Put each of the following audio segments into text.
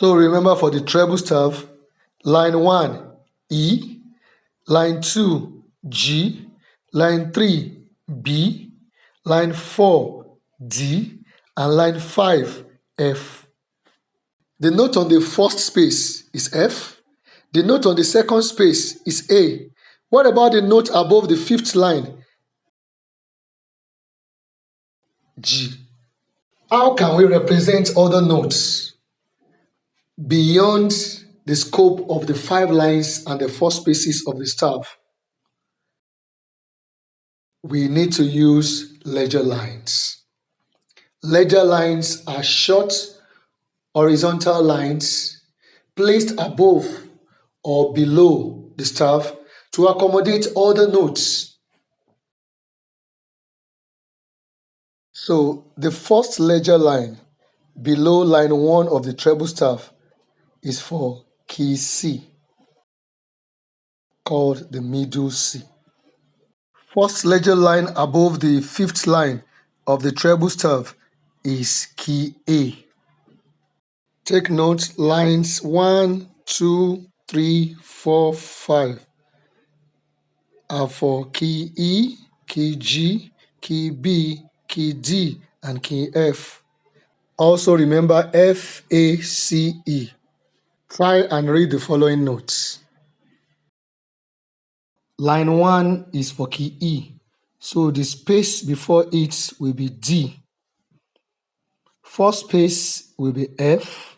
So remember, for the treble staff, line 1, E, line 2, G, line 3, B, line 4, D, and line 5, F. The note on the first space is F. The note on the second space is A. What about the note above the fifth line? G. How can we represent other notes beyond the scope of the 5 lines and the 4 spaces of the staff? We need to use ledger lines. Ledger lines are short horizontal lines placed above or below the staff to accommodate other notes. So the first ledger line below line 1 of the treble staff is for key C, called the middle C. First ledger line above the fifth line of the treble staff is key A. Take note, lines 1, 2, 3, 4, 5 are for key E, key G, key B, key D, and key F. Also remember F, A, C, E. Try and read the following notes. Line 1 is for key E, so the space before it will be D. First space will be F.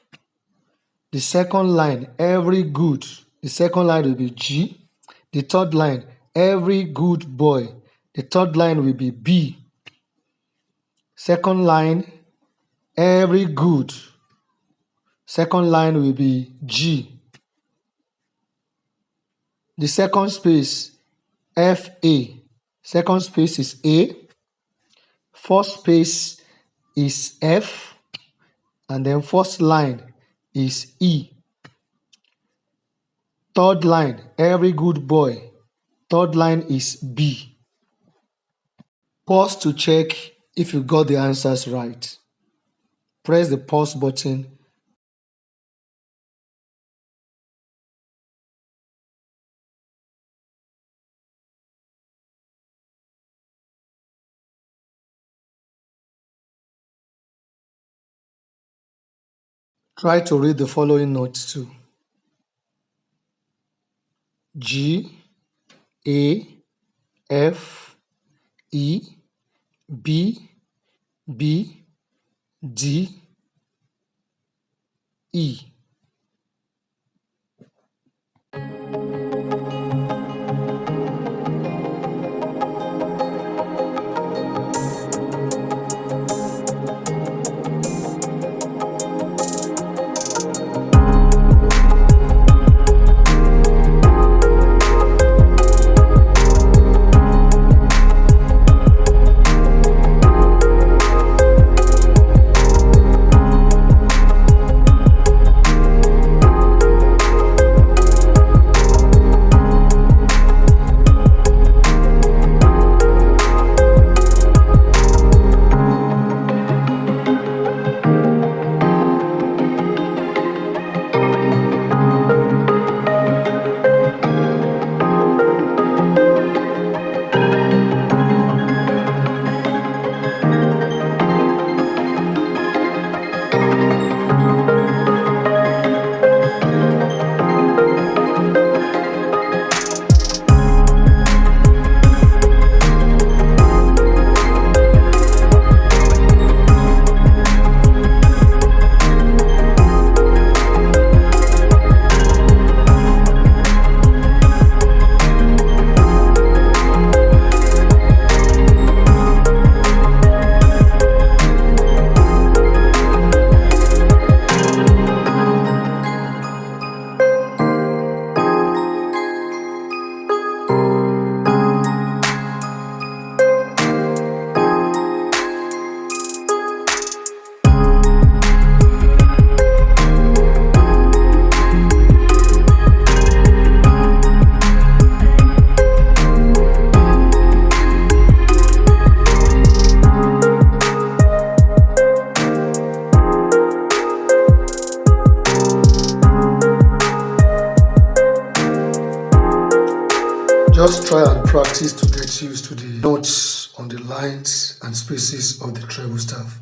The second line, every good. The second line will be G. The third line, every good boy. The third line will be B. Second line, every good. Second line will be G. The second space, FA. Second space is A. First space is F. And then first line is E. Third line, every good boy. Third line is B. Pause to check if you got the answers right. Press the pause button. Try to read the following notes too. G, A, F, E, B, B, D, E. Just try and practice to get used to the notes on the lines and spaces of the treble staff.